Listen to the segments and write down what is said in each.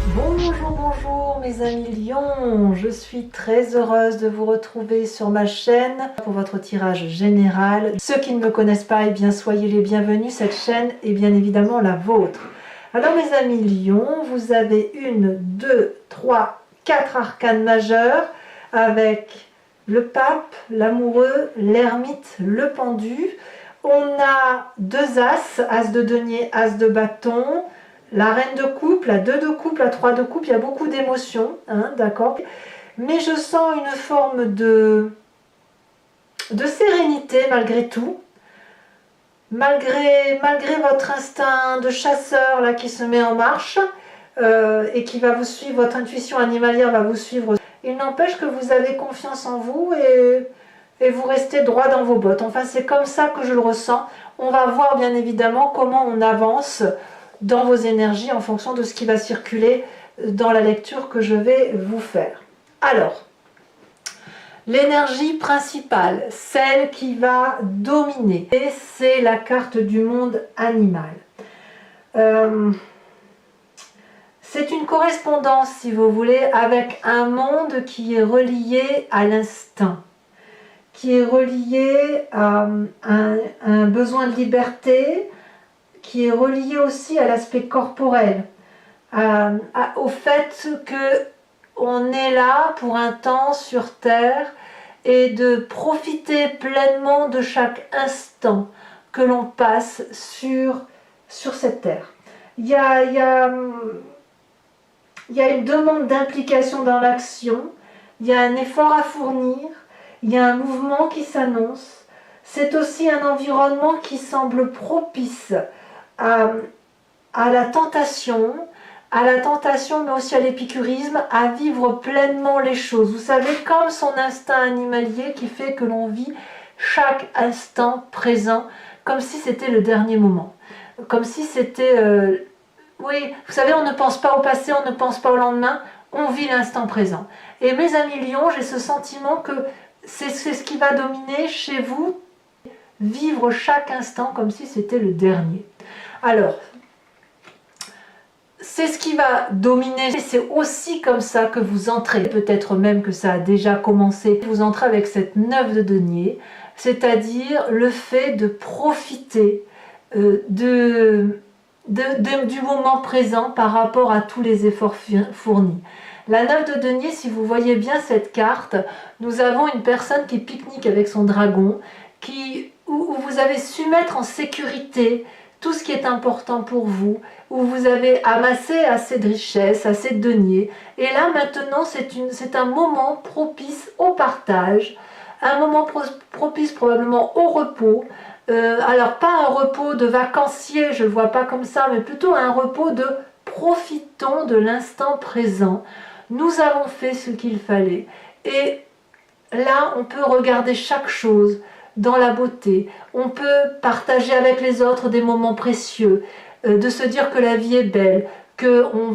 Bonjour, bonjour mes amis lions, je suis très heureuse de vous retrouver sur ma chaîne pour votre tirage général. Ceux qui ne me connaissent pas, eh bien soyez les bienvenus, cette chaîne est bien évidemment la vôtre. Alors mes amis lions, vous avez 1, 2, 3, 4 arcanes majeurs avec le pape, l'amoureux, l'ermite, le pendu. On a 2 as, as de denier, as de bâton, la reine de coupe, la 2 de coupe, la 3 de coupe, il y a beaucoup d'émotions, hein, d'accord. Mais je sens une forme de sérénité malgré tout, malgré votre instinct de chasseur là qui se met en marche et qui va vous suivre, votre intuition animalière va vous suivre. Il n'empêche que vous avez confiance en vous et vous restez droit dans vos bottes. Enfin, c'est comme ça que je le ressens. On va voir bien évidemment comment on avance dans vos énergies en fonction de ce qui va circuler dans la lecture que je vais vous faire. Alors, l'énergie principale, celle qui va dominer, c'est la carte du monde animal. C'est une correspondance, si vous voulez, avec un monde qui est relié à l'instinct, qui est relié à un besoin de liberté, qui est relié aussi à l'aspect corporel, au fait que on est là pour un temps sur Terre et de profiter pleinement de chaque instant que l'on passe sur cette Terre. Il y a une demande d'implication dans l'action, il y a un effort à fournir, il y a un mouvement qui s'annonce. C'est aussi un environnement qui semble propice à la tentation mais aussi à l'épicurisme, à vivre pleinement les choses. Vous savez, comme son instinct animalier qui fait que l'on vit chaque instant présent, comme si c'était le dernier moment. Comme si c'était... oui, vous savez, on ne pense pas au passé, on ne pense pas au lendemain, on vit l'instant présent. Et mes amis lions, j'ai ce sentiment que c'est ce qui va dominer chez vous, vivre chaque instant comme si c'était le dernier. Alors, c'est ce qui va dominer, c'est aussi comme ça que vous entrez, peut-être même que ça a déjà commencé, vous entrez avec cette 9 de denier, c'est-à-dire le fait de profiter du moment présent par rapport à tous les efforts fournis. La 9 de denier, si vous voyez bien cette carte, nous avons une personne qui pique-nique avec son dragon, où vous avez su mettre en sécurité tout ce qui est important pour vous, où vous avez amassé assez de richesses, assez de deniers. Et là, maintenant, c'est un moment propice au partage, un moment propice probablement au repos. Alors, pas un repos de vacancier, je ne le vois pas comme ça, mais plutôt un repos de profitons de l'instant présent. Nous avons fait ce qu'il fallait. Et là, on peut regarder chaque chose dans la beauté, on peut partager avec les autres des moments précieux, de se dire que la vie est belle, on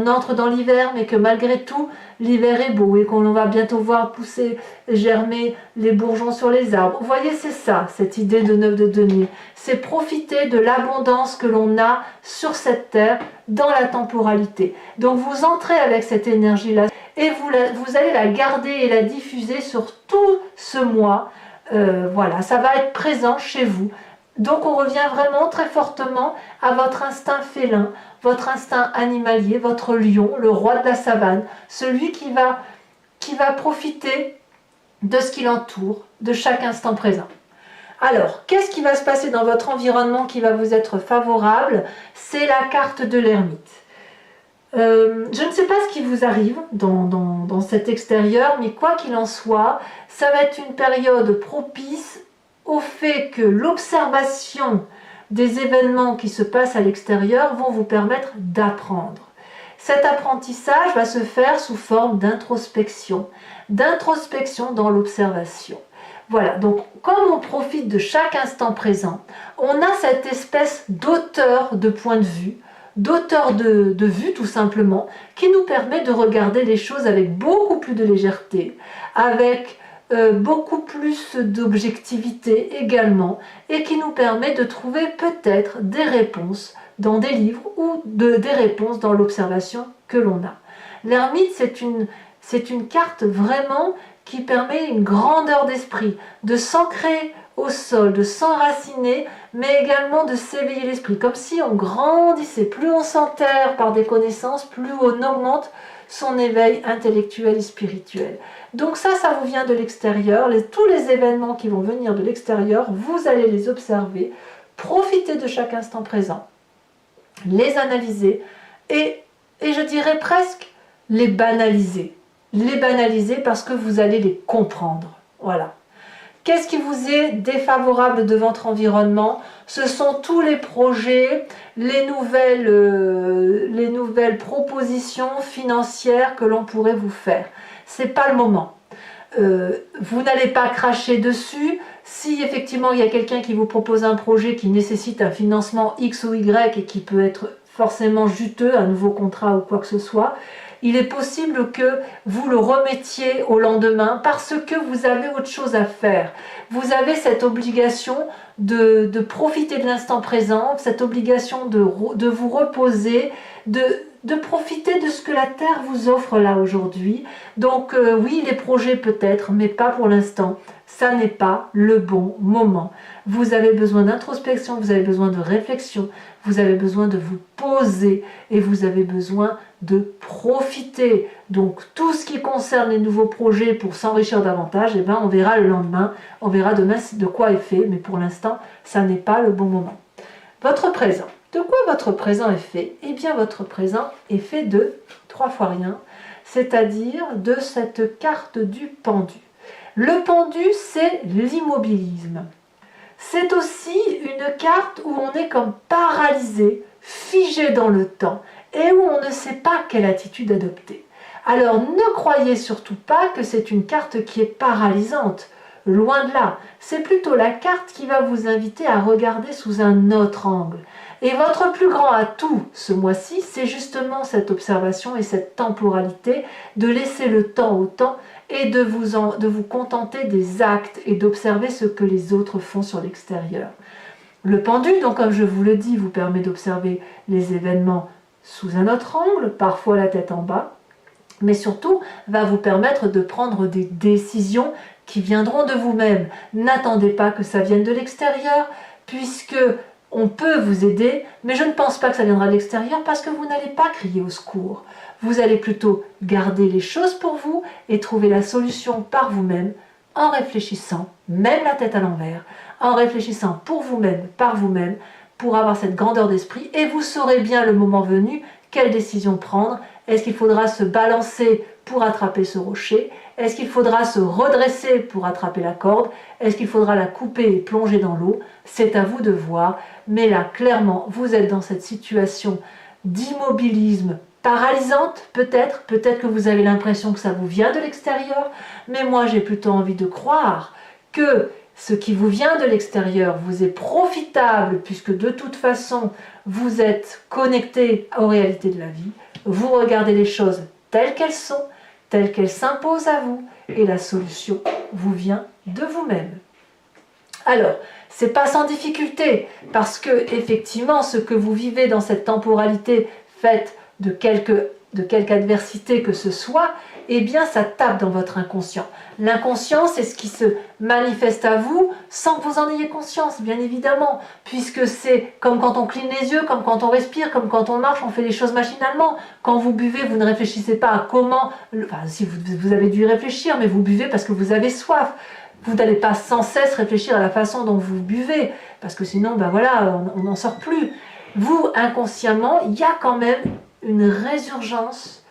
entre dans l'hiver, mais que malgré tout, l'hiver est beau et qu'on va bientôt voir pousser, germer les bourgeons sur les arbres. Vous voyez, c'est ça, cette idée de 9 de denier. C'est profiter de l'abondance que l'on a sur cette terre, dans la temporalité. Donc vous entrez avec cette énergie-là et vous allez la garder et la diffuser sur tout ce mois. Voilà, ça va être présent chez vous. Donc on revient vraiment très fortement à votre instinct félin, votre instinct animalier, votre lion, le roi de la savane, celui qui va profiter de ce qui l'entoure, de chaque instant présent. Alors, qu'est-ce qui va se passer dans votre environnement qui va vous être favorable? C'est la carte de l'ermite. Je ne sais pas ce qui vous arrive dans cet extérieur, mais quoi qu'il en soit, ça va être une période propice au fait que l'observation des événements qui se passent à l'extérieur vont vous permettre d'apprendre. Cet apprentissage va se faire sous forme d'introspection dans l'observation. Voilà, donc comme on profite de chaque instant présent, on a cette espèce d'auteur de point de vue, d'auteur de vue tout simplement, qui nous permet de regarder les choses avec beaucoup plus de légèreté, avec beaucoup plus d'objectivité également, et qui nous permet de trouver peut-être des réponses dans des livres ou des réponses dans l'observation que l'on a. L'ermite, c'est une carte vraiment qui permet une grandeur d'esprit, de s'ancrer au sol, de s'enraciner, mais également de s'éveiller l'esprit, comme si on grandissait. Plus on s'enterre par des connaissances, plus on augmente son éveil intellectuel et spirituel. Donc ça vous vient de l'extérieur. Tous les événements qui vont venir de l'extérieur, vous allez les observer, profiter de chaque instant présent, les analyser et je dirais presque les banaliser. Les banaliser parce que vous allez les comprendre. Voilà. Qu'est-ce qui vous est défavorable de votre environnement? Ce sont tous les projets, les nouvelles propositions financières que l'on pourrait vous faire. Ce n'est pas le moment. Vous n'allez pas cracher dessus. Si effectivement il y a quelqu'un qui vous propose un projet qui nécessite un financement X ou Y et qui peut être forcément juteux, un nouveau contrat ou quoi que ce soit, il est possible que vous le remettiez au lendemain parce que vous avez autre chose à faire. Vous avez cette obligation de profiter de l'instant présent, cette obligation de vous reposer, de profiter de ce que la Terre vous offre là aujourd'hui. Donc oui, les projets peut-être, mais pas pour l'instant. Ça n'est pas le bon moment. Vous avez besoin d'introspection, vous avez besoin de réflexion, vous avez besoin de vous poser et vous avez besoin de profiter. Donc tout ce qui concerne les nouveaux projets pour s'enrichir davantage, eh ben, on verra le lendemain, on verra demain de quoi est fait, mais pour l'instant, ça n'est pas le bon moment. Votre présent. De quoi votre présent est fait? Eh bien, votre présent est fait de 3 fois rien, c'est-à-dire de cette carte du pendu. Le pendu, c'est l'immobilisme. C'est aussi une carte où on est comme paralysé, figé dans le temps et où on ne sait pas quelle attitude adopter. Alors ne croyez surtout pas que c'est une carte qui est paralysante. Loin de là, c'est plutôt la carte qui va vous inviter à regarder sous un autre angle. Et votre plus grand atout ce mois-ci, c'est justement cette observation et cette temporalité, de laisser le temps au temps et de vous contenter des actes et d'observer ce que les autres font sur l'extérieur. Le pendu, donc comme je vous le dis, vous permet d'observer les événements sous un autre angle, parfois la tête en bas, mais surtout va vous permettre de prendre des décisions qui viendront de vous-même. N'attendez pas que ça vienne de l'extérieur, puisque on peut vous aider, mais je ne pense pas que ça viendra de l'extérieur parce que vous n'allez pas crier au secours. Vous allez plutôt garder les choses pour vous et trouver la solution par vous-même en réfléchissant, même la tête à l'envers, en réfléchissant pour vous-même, par vous-même, pour avoir cette grandeur d'esprit et vous saurez bien le moment venu quelle décision prendre. Est-ce qu'il faudra se balancer pour attraper ce rocher? Est-ce qu'il faudra se redresser pour attraper la corde? Est-ce qu'il faudra la couper et plonger dans l'eau? C'est à vous de voir. Mais là, clairement, vous êtes dans cette situation d'immobilisme paralysante, peut-être que vous avez l'impression que ça vous vient de l'extérieur, mais moi j'ai plutôt envie de croire que ce qui vous vient de l'extérieur vous est profitable, puisque de toute façon vous êtes connecté aux réalités de la vie, vous regardez les choses telles qu'elles sont, telles qu'elles s'imposent à vous, et la solution vous vient de vous-même. Alors, c'est pas sans difficulté, parce que effectivement, ce que vous vivez dans cette temporalité faite de quelque adversité que ce soit, eh bien ça tape dans votre inconscient. L'inconscient, c'est ce qui se manifeste à vous sans que vous en ayez conscience, bien évidemment, puisque c'est comme quand on cligne les yeux, comme quand on respire, comme quand on marche, on fait les choses machinalement. Quand vous buvez, vous ne réfléchissez pas à comment, enfin si vous avez dû y réfléchir, mais vous buvez parce que vous avez soif. Vous n'allez pas sans cesse réfléchir à la façon dont vous buvez, parce que sinon, ben voilà, on n'en sort plus. Vous, inconsciemment, il y a quand même une résurgence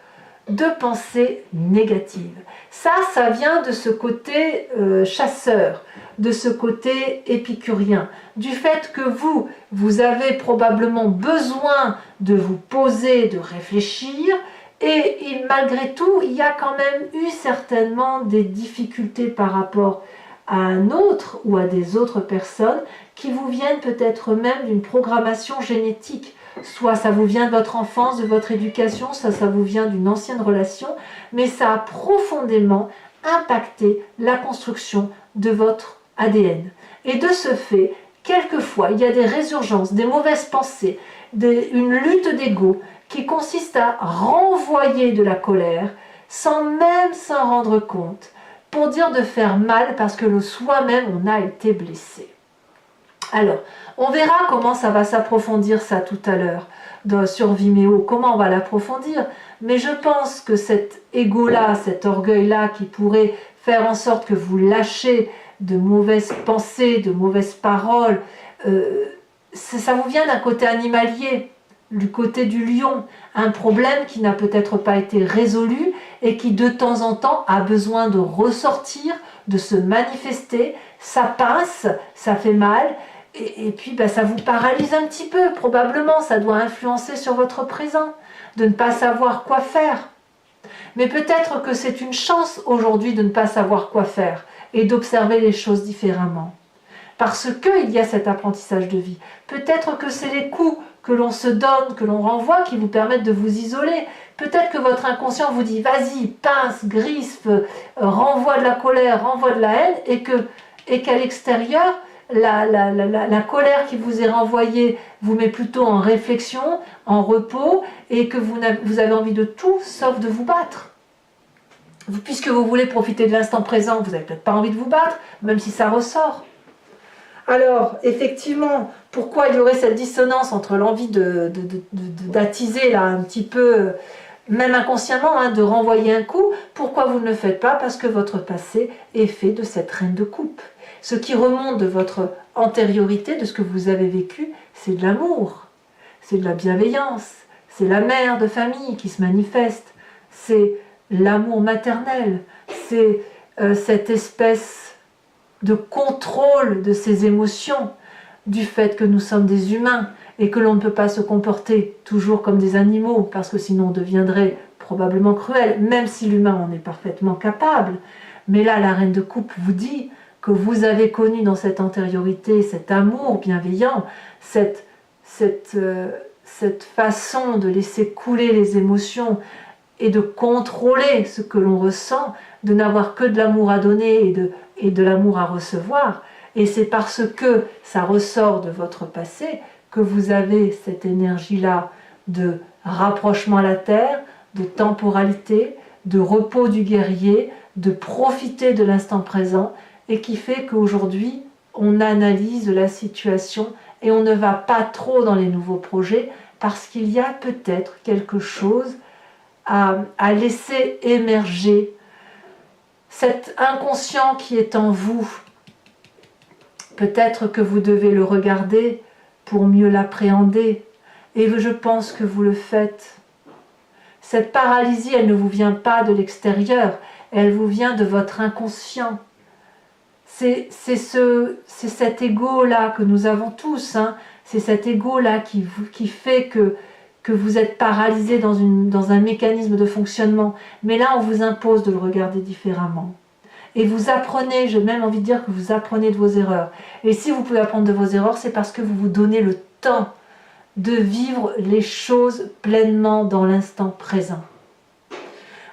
de pensées négatives. Ça vient de ce côté chasseur, de ce côté épicurien, du fait que vous avez probablement besoin de vous poser, de réfléchir, et malgré tout, il y a quand même eu certainement des difficultés par rapport à un autre ou à des autres personnes qui vous viennent peut-être même d'une programmation génétique. Soit ça vous vient de votre enfance, de votre éducation, ça vous vient d'une ancienne relation, mais ça a profondément impacté la construction de votre ADN. Et de ce fait, quelquefois, il y a des résurgences, des mauvaises pensées, une lutte d'ego qui consiste à renvoyer de la colère sans même s'en rendre compte, pour dire de faire mal parce que le soi-même on a été blessé. Alors, on verra comment ça va s'approfondir ça tout à l'heure sur Vimeo, comment on va l'approfondir, mais je pense que cet ego-là, cet orgueil-là qui pourrait faire en sorte que vous lâchez de mauvaises pensées, de mauvaises paroles, ça vous vient d'un côté animalier, du côté du lion, un problème qui n'a peut-être pas été résolu et qui de temps en temps a besoin de ressortir, de se manifester, ça pince, ça fait mal, et puis ça vous paralyse un petit peu, probablement, ça doit influencer sur votre présent, de ne pas savoir quoi faire. Mais peut-être que c'est une chance aujourd'hui de ne pas savoir quoi faire et d'observer les choses différemment. Parce qu'il y a cet apprentissage de vie. Peut-être que c'est les coups que l'on se donne, que l'on renvoie, qui vous permettent de vous isoler. Peut-être que votre inconscient vous dit « vas-y, pince, grispe, renvoie de la colère, renvoie de la haine » et qu'à l'extérieur, la colère qui vous est renvoyée vous met plutôt en réflexion, en repos, et que vous avez envie de tout sauf de vous battre. Puisque vous voulez profiter de l'instant présent, vous n'avez peut-être pas envie de vous battre, même si ça ressort. Alors, effectivement, pourquoi il y aurait cette dissonance entre l'envie d'attiser là un petit peu, même inconsciemment, de renvoyer un coup? Pourquoi vous ne le faites pas? Parce que votre passé est fait de cette reine de coupe. Ce qui remonte de votre antériorité, de ce que vous avez vécu, c'est de l'amour, c'est de la bienveillance, c'est la mère de famille qui se manifeste, c'est l'amour maternel, c'est cette espèce de contrôle de ses émotions, du fait que nous sommes des humains et que l'on ne peut pas se comporter toujours comme des animaux, parce que sinon on deviendrait probablement cruel, même si l'humain en est parfaitement capable. Mais là, la reine de coupe vous dit que vous avez connu dans cette antériorité cet amour bienveillant, cette façon de laisser couler les émotions et de contrôler ce que l'on ressent, de n'avoir que de l'amour à donner et de l'amour à recevoir. Et c'est parce que ça ressort de votre passé que vous avez cette énergie-là de rapprochement à la terre, de temporalité, de repos du guerrier, de profiter de l'instant présent, et qui fait qu'aujourd'hui, on analyse la situation et on ne va pas trop dans les nouveaux projets parce qu'il y a peut-être quelque chose à laisser émerger. Cet inconscient qui est en vous, peut-être que vous devez le regarder pour mieux l'appréhender, et je pense que vous le faites. Cette paralysie, elle ne vous vient pas de l'extérieur, elle vous vient de votre inconscient. C'est cet ego-là que nous avons tous, c'est cet ego-là qui fait que vous êtes paralysé dans un mécanisme de fonctionnement. Mais là, on vous impose de le regarder différemment. Et vous apprenez, j'ai même envie de dire que vous apprenez de vos erreurs. Et si vous pouvez apprendre de vos erreurs, c'est parce que vous vous donnez le temps de vivre les choses pleinement dans l'instant présent.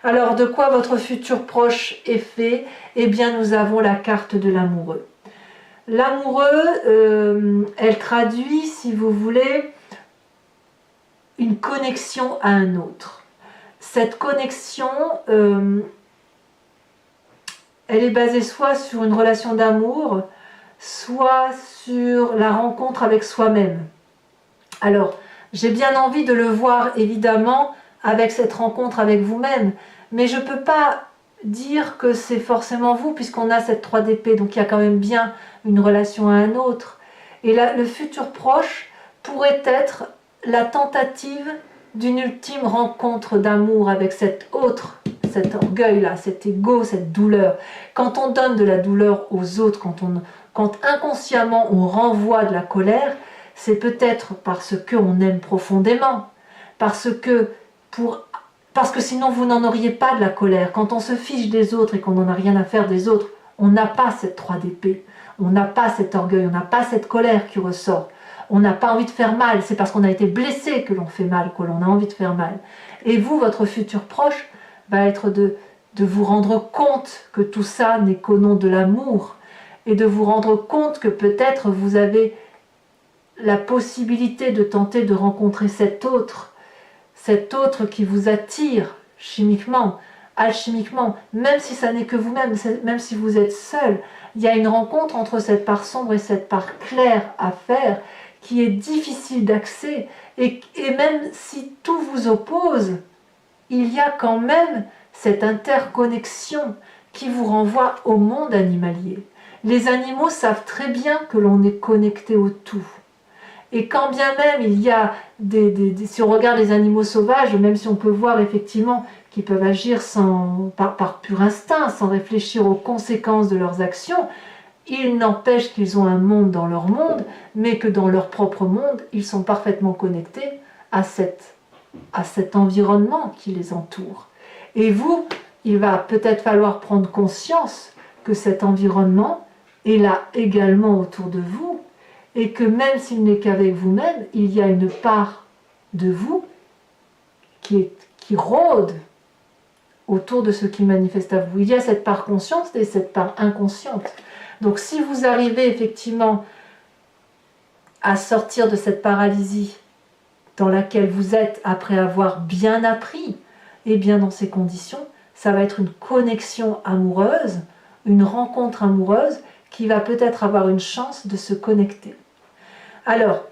Alors, de quoi votre futur proche est fait? Eh bien, nous avons la carte de l'amoureux. L'amoureux, elle traduit, si vous voulez, une connexion à un autre. Cette connexion, elle est basée soit sur une relation d'amour, soit sur la rencontre avec soi-même. Alors, j'ai bien envie de le voir, évidemment, avec cette rencontre avec vous-même, mais je ne peux pas dire que c'est forcément vous, puisqu'on a cette 3 d'épée, donc il y a quand même bien une relation à un autre. Et là, le futur proche pourrait être la tentative d'une ultime rencontre d'amour avec cet autre, cet orgueil-là, cet ego, cette douleur. Quand on donne de la douleur aux autres, quand inconsciemment on renvoie de la colère, c'est peut-être parce qu'on aime profondément, parce que sinon vous n'en auriez pas de la colère. Quand on se fiche des autres et qu'on n'en a rien à faire des autres, on n'a pas cette 3 d'épée, on n'a pas cet orgueil, on n'a pas cette colère qui ressort. On n'a pas envie de faire mal, c'est parce qu'on a été blessé que l'on fait mal, que l'on a envie de faire mal. Et vous, votre futur proche, va être de vous rendre compte que tout ça n'est qu'au nom de l'amour, et de vous rendre compte que peut-être vous avez la possibilité de tenter de rencontrer cet autre qui vous attire chimiquement, alchimiquement, même si ça n'est que vous-même, même si vous êtes seul, il y a une rencontre entre cette part sombre et cette part claire à faire qui est difficile d'accès, et même si tout vous oppose, il y a quand même cette interconnexion qui vous renvoie au monde animalier. Les animaux savent très bien que l'on est connecté au tout. Et quand bien même il y a si on regarde les animaux sauvages, même si on peut voir effectivement qu'ils peuvent agir par pur instinct, sans réfléchir aux conséquences de leurs actions, il n'empêche qu'ils ont un monde dans leur monde, mais que dans leur propre monde, ils sont parfaitement connectés à cet environnement qui les entoure. Et vous, il va peut-être falloir prendre conscience que cet environnement est là également autour de vous, et que même s'il n'est qu'avec vous-même, il y a une part de vous qui rôde autour de ce qui manifeste à vous. Il y a cette part consciente et cette part inconsciente. Donc si vous arrivez effectivement à sortir de cette paralysie dans laquelle vous êtes après avoir bien appris, et bien dans ces conditions, ça va être une connexion amoureuse, une rencontre amoureuse qui va peut-être avoir une chance de se connecter. Alors,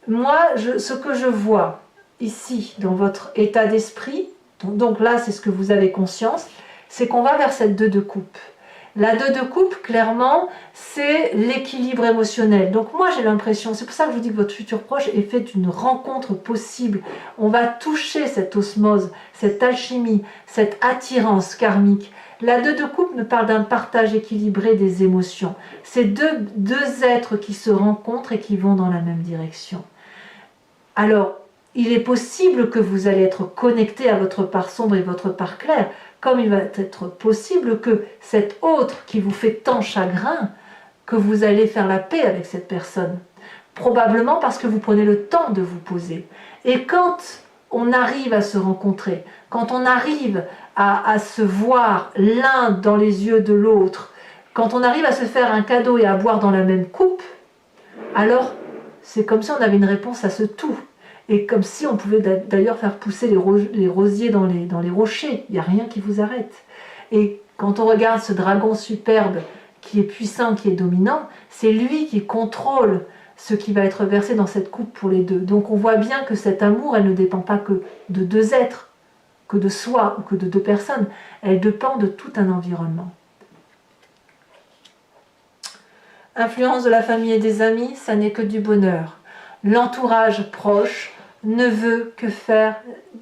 moi, ce que je vois ici, dans votre état d'esprit, donc là, c'est ce que vous avez conscience, c'est qu'on va vers cette 2 de coupe. La 2 de coupe, clairement, c'est l'équilibre émotionnel. Donc moi, j'ai l'impression, c'est pour ça que je vous dis que votre futur proche est fait d'une rencontre possible. On va toucher cette osmose, cette alchimie, cette attirance karmique. La 2 de coupe me parle d'un partage équilibré des émotions. C'est deux êtres qui se rencontrent et qui vont dans la même direction. Alors, il est possible que vous allez être connecté à votre part sombre et votre part claire, comme il va être possible que cet autre qui vous fait tant chagrin, que vous allez faire la paix avec cette personne. Probablement parce que vous prenez le temps de vous poser. Et quand on arrive à se rencontrer, quand on arrive à se voir l'un dans les yeux de l'autre, quand on arrive à se faire un cadeau et à boire dans la même coupe, alors c'est comme si on avait une réponse à ce tout. Et comme si on pouvait d'ailleurs faire pousser les rosiers dans les rochers. Il n'y a rien qui vous arrête. Et quand on regarde ce dragon superbe qui est puissant, qui est dominant, c'est lui qui contrôle ce qui va être versé dans cette coupe pour les deux. Donc on voit bien que cet amour, elle ne dépend pas que de deux êtres, que de soi ou que de deux personnes. Elle dépend de tout un environnement. Influence de la famille et des amis, ça n'est que du bonheur. L'entourage proche ne veut que faire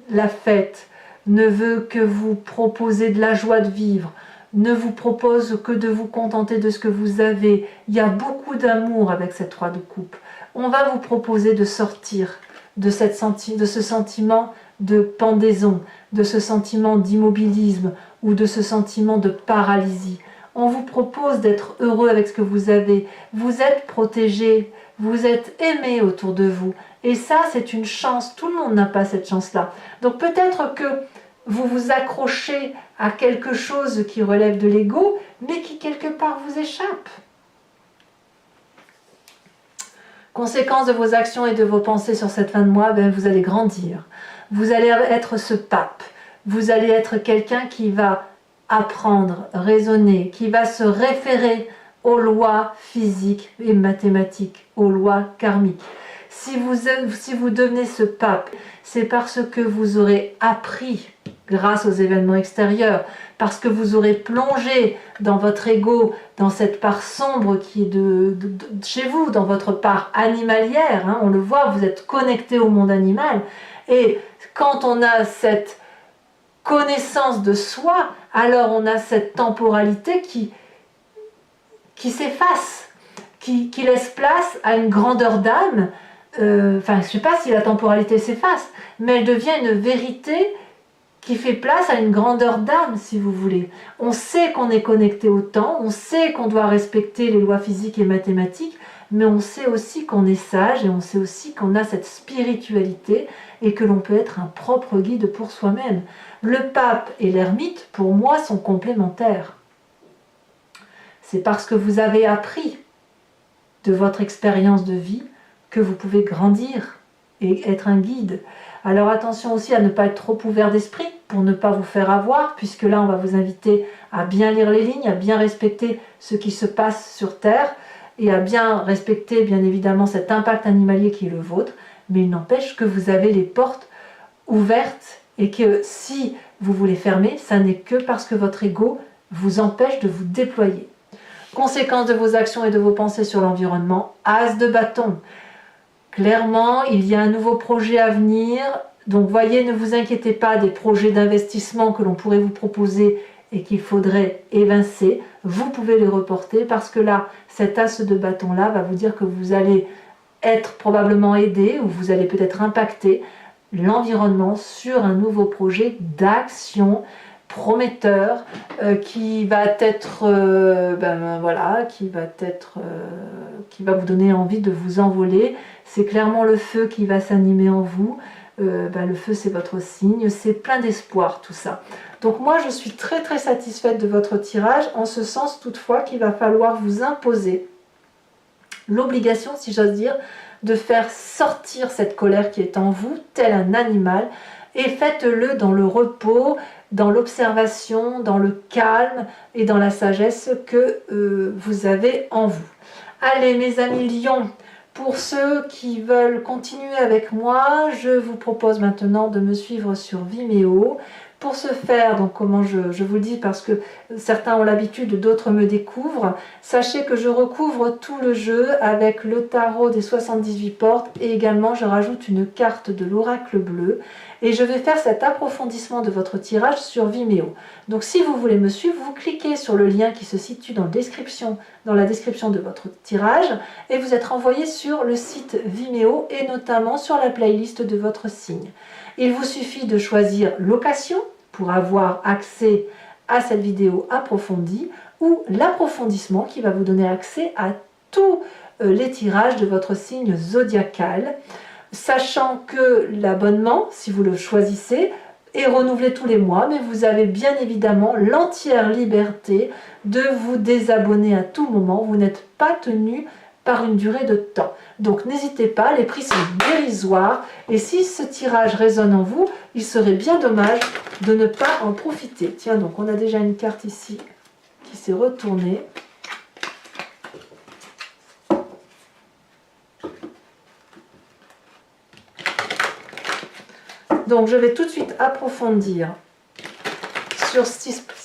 la fête, ne veut que vous proposer de la joie de vivre, ne vous propose que de vous contenter de ce que vous avez. Il y a beaucoup d'amour avec cette 3 de coupe. On va vous proposer de sortir de ce sentiment de pendaison, de ce sentiment d'immobilisme ou de ce sentiment de paralysie. On vous propose d'être heureux avec ce que vous avez. Vous êtes protégé, vous êtes aimé autour de vous. Et ça, c'est une chance. Tout le monde n'a pas cette chance-là. Donc peut-être que vous vous accrochez à quelque chose qui relève de l'ego, mais qui quelque part vous échappe. Conséquence de vos actions et de vos pensées sur cette fin de mois, vous allez grandir. Vous allez être ce pape. Vous allez être quelqu'un qui va apprendre, raisonner, qui va se référer aux lois physiques et mathématiques, aux lois karmiques. Si vous devenez ce pape, c'est parce que vous aurez appris grâce aux événements extérieurs, parce que vous aurez plongé dans votre ego, dans cette part sombre qui est de chez vous, dans votre part animalière, hein, on le voit, vous êtes connecté au monde animal, et quand on a cette connaissance de soi, alors on a cette temporalité qui s'efface, qui laisse place à une grandeur d'âme. Je ne sais pas si la temporalité s'efface, mais elle devient une vérité qui fait place à une grandeur d'âme, si vous voulez. On sait qu'on est connecté au temps, on sait qu'on doit respecter les lois physiques et mathématiques, mais on sait aussi qu'on est sage et on sait aussi qu'on a cette spiritualité et que l'on peut être un propre guide pour soi-même. Le pape et l'ermite, pour moi, sont complémentaires. C'est parce que vous avez appris de votre expérience de vie que vous pouvez grandir et être un guide. Alors attention aussi à ne pas être trop ouvert d'esprit pour ne pas vous faire avoir, puisque là on va vous inviter à bien lire les lignes, à bien respecter ce qui se passe sur Terre et à bien respecter bien évidemment cet impact animalier qui est le vôtre, mais il n'empêche que vous avez les portes ouvertes et que si vous voulez fermer, ça n'est que parce que votre ego vous empêche de vous déployer. Conséquence de vos actions et de vos pensées sur l'environnement, as de bâton. Clairement, il y a un nouveau projet à venir, donc voyez, ne vous inquiétez pas des projets d'investissement que l'on pourrait vous proposer et qu'il faudrait évincer. Vous pouvez les reporter parce que là, cet as de bâton là va vous dire que vous allez être probablement aidé ou vous allez peut-être impacter l'environnement sur un nouveau projet d'action prometteur qui va être qui va vous donner envie de vous envoler. C'est clairement le feu qui va s'animer en vous. Le feu, c'est votre signe, c'est plein d'espoir tout ça. Donc moi je suis très très satisfaite de votre tirage, en ce sens toutefois qu'il va falloir vous imposer l'obligation, si j'ose dire, de faire sortir cette colère qui est en vous, tel un animal, et faites-le dans le repos, dans l'observation, dans le calme et dans la sagesse que vous avez en vous. Allez mes amis lions, pour ceux qui veulent continuer avec moi, je vous propose maintenant de me suivre sur Vimeo. Pour ce faire, donc comment je vous le dis parce que certains ont l'habitude, d'autres me découvrent, sachez que je recouvre tout le jeu avec le tarot des 78 portes et également je rajoute une carte de l'oracle bleu et je vais faire cet approfondissement de votre tirage sur Vimeo. Donc si vous voulez me suivre, vous cliquez sur le lien qui se situe dans la description de votre tirage et vous êtes renvoyé sur le site Vimeo et notamment sur la playlist de votre signe. Il vous suffit de choisir location pour avoir accès à cette vidéo approfondie ou l'approfondissement qui va vous donner accès à tous les tirages de votre signe zodiacal, sachant que l'abonnement, si vous le choisissez, est renouvelé tous les mois, mais vous avez bien évidemment l'entière liberté de vous désabonner à tout moment. Vous n'êtes pas tenu par une durée de temps. Donc n'hésitez pas, les prix sont dérisoires et si ce tirage résonne en vous, il serait bien dommage de ne pas en profiter. Tiens, donc on a déjà une carte ici qui s'est retournée. Donc je vais tout de suite approfondir sur ce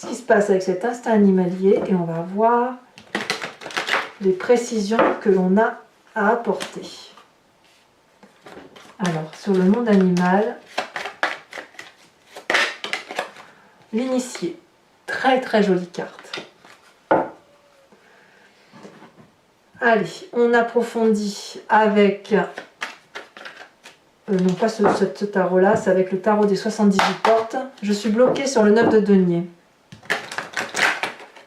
qui se passe avec cet instinct animalier et on va voir les précisions que l'on a à apporter. Alors, sur le monde animal, l'initié, très très jolie carte. Allez, on approfondit avec, non pas ce tarot-là, c'est avec le tarot des 78 portes. Je suis bloquée sur le 9 de denier.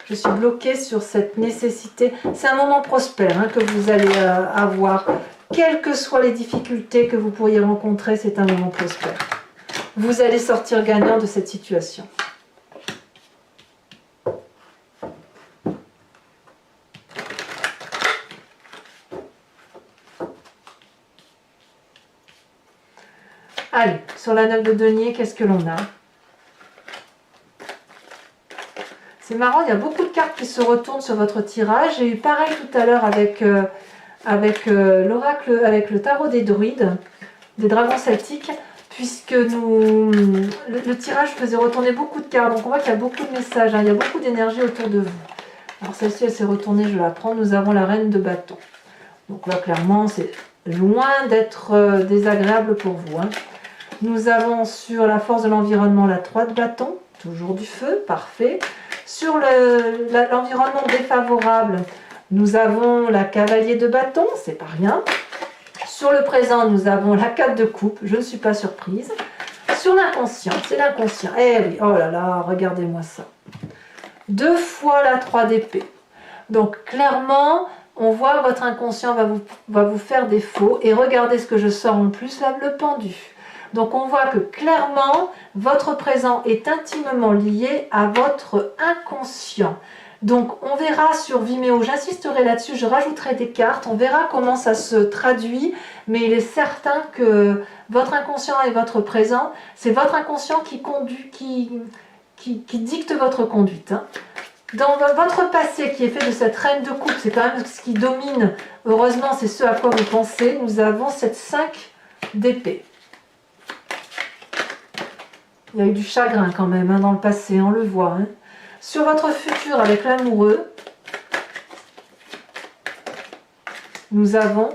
Je suis bloquée sur cette nécessité. C'est un moment prospère que vous allez avoir. Quelles que soient les difficultés que vous pourriez rencontrer, c'est un moment prospère. Vous allez sortir gagnant de cette situation. Allez, sur la 9 de denier, qu'est-ce que l'on a ? C'est marrant, il y a beaucoup de cartes qui se retournent sur votre tirage. J'ai eu pareil tout à l'heure avec l'oracle, avec le tarot des druides, des dragons celtiques, puisque le tirage faisait retourner beaucoup de cartes. Donc on voit qu'il y a beaucoup de messages, il y a beaucoup d'énergie autour de vous. Alors celle-ci, elle s'est retournée, je la prends. Nous avons la reine de bâton. Donc là, clairement, c'est loin d'être désagréable pour vous. Nous avons sur la force de l'environnement la 3 de bâton, toujours du feu, parfait. Sur l'environnement défavorable, nous avons la cavalier de bâton, c'est pas rien. Sur le présent, nous avons la 4 de coupe, je ne suis pas surprise. Sur l'inconscient, c'est l'inconscient. Eh oui, oh là là, regardez-moi ça. 2 fois la 3 d'épée. Donc clairement, on voit votre inconscient va vous faire défaut. Et regardez ce que je sors en plus, là, le pendu. Donc on voit que clairement, votre présent est intimement lié à votre inconscient. Donc on verra sur Vimeo, j'insisterai là-dessus, je rajouterai des cartes, on verra comment ça se traduit, mais il est certain que votre inconscient et votre présent, c'est votre inconscient qui conduit, qui dicte votre conduite. Hein. Dans votre passé qui est fait de cette reine de coupe, c'est quand même ce qui domine, heureusement c'est ce à quoi vous pensez, nous avons cette 5 d'épée. Il y a eu du chagrin quand même hein, dans le passé, on le voit. Hein. Sur votre futur avec l'amoureux, nous avons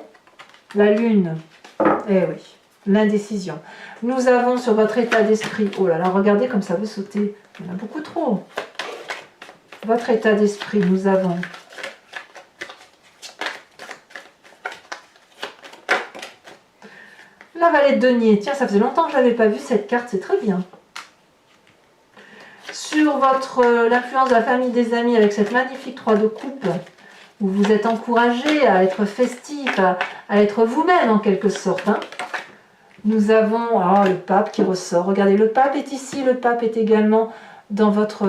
la lune. Eh oui, l'indécision. Nous avons sur votre état d'esprit, oh là là, regardez comme ça veut sauter. Il y en a beaucoup trop. Votre état d'esprit, nous avons la vallée de denier. Tiens, ça faisait longtemps que je n'avais pas vu cette carte, c'est très bien. Sur l'influence de la famille, des amis, avec cette magnifique 3 de coupe, où vous êtes encouragé à être festif, à être vous-même en quelque sorte. Hein. Nous avons le pape qui ressort. Regardez, le pape est ici, le pape est également dans votre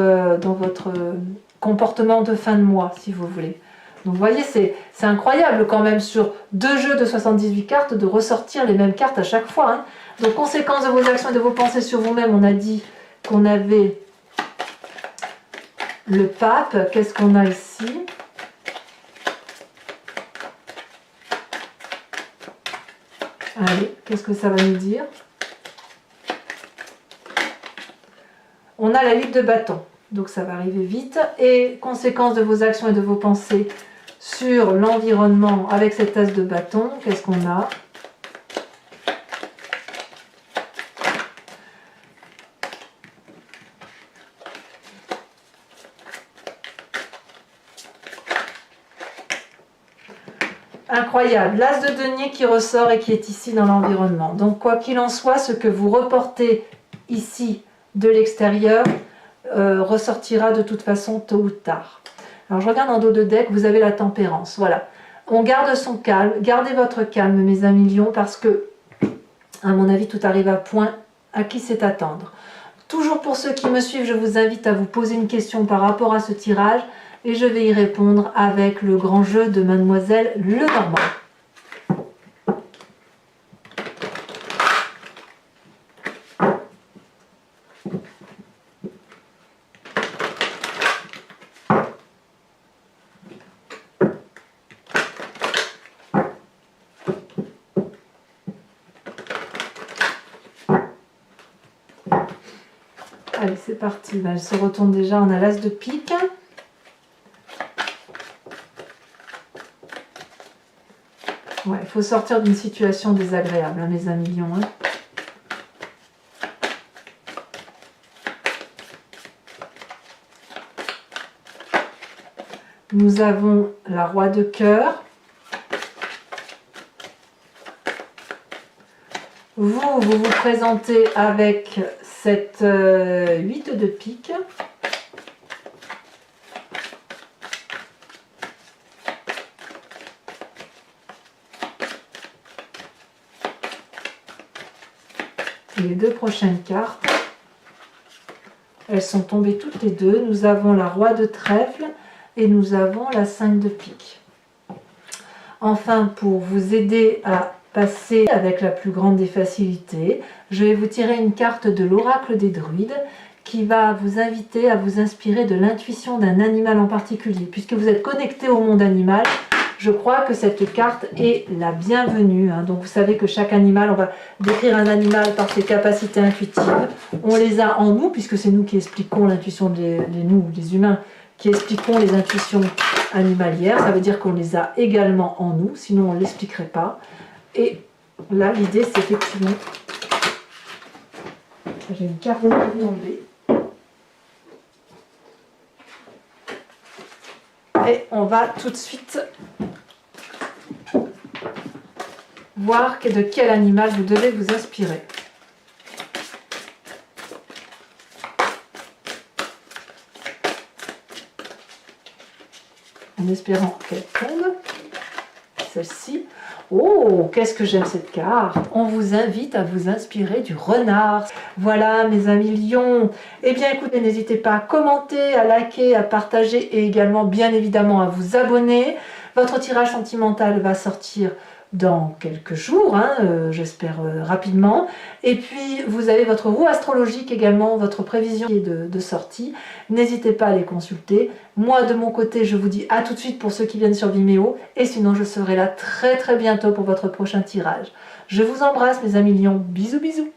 comportement de fin de mois, si vous voulez. Donc vous voyez, c'est incroyable quand même sur 2 jeux de 78 cartes de ressortir les mêmes cartes à chaque fois. Hein. Donc conséquence de vos actions et de vos pensées sur vous-même, on a dit qu'on avait le pape. Qu'est-ce qu'on a ici? Allez, qu'est-ce que ça va nous dire? On a la 8 de bâton, donc ça va arriver vite. Et conséquence de vos actions et de vos pensées sur l'environnement avec cette as de bâton, qu'est-ce qu'on a? Incroyable, l'as de denier qui ressort et qui est ici dans l'environnement. Donc quoi qu'il en soit, ce que vous reportez ici de l'extérieur ressortira de toute façon tôt ou tard. Alors je regarde en dos de deck, vous avez la tempérance, voilà. On garde son calme, gardez votre calme mes amis lions, parce que, à mon avis, tout arrive à point, à qui c'est attendre. Toujours pour ceux qui me suivent, je vous invite à vous poser une question par rapport à ce tirage, et je vais y répondre avec le grand jeu de Mademoiselle Lenormand. Allez, c'est parti. Elle se retourne déjà, on a l'as de pique. Ouais, il faut sortir d'une situation désagréable, hein, mes amis lions. Hein. Nous avons la roi de cœur. Vous vous présentez avec cette 8 de pique. Et les 2 prochaines cartes, elles sont tombées toutes les deux. Nous avons la roi de trèfle et nous avons la 5 de pique. Enfin, pour vous aider à passer avec la plus grande des facilités, je vais vous tirer une carte de l'oracle des druides qui va vous inviter à vous inspirer de l'intuition d'un animal en particulier. Puisque vous êtes connecté au monde animal, je crois que cette carte est la bienvenue. Hein. Donc vous savez que chaque animal, on va décrire un animal par ses capacités intuitives. On les a en nous, puisque c'est nous qui expliquons l'intuition, nous, les humains, qui expliquons les intuitions animalières. Ça veut dire qu'on les a également en nous, sinon on ne l'expliquerait pas. Et là, l'idée, c'est effectivement... J'ai une carte qui est tombée. Et on va tout de suite voir de quel animal vous devez vous inspirer. En espérant qu'elle tombe. Celle-ci. Oh, qu'est-ce que j'aime cette carte. On vous invite à vous inspirer du renard. Voilà mes amis lions. Eh bien écoutez, n'hésitez pas à commenter, à liker, à partager et également bien évidemment à vous abonner. Votre tirage sentimental va sortir dans quelques jours, hein, j'espère rapidement. Et puis vous avez votre roue astrologique également, votre prévision de sortie. N'hésitez pas à les consulter. Moi de mon côté, je vous dis à tout de suite pour ceux qui viennent sur Vimeo. Et sinon, je serai là très bientôt pour votre prochain tirage. Je vous embrasse mes amis lions. Bisous bisous.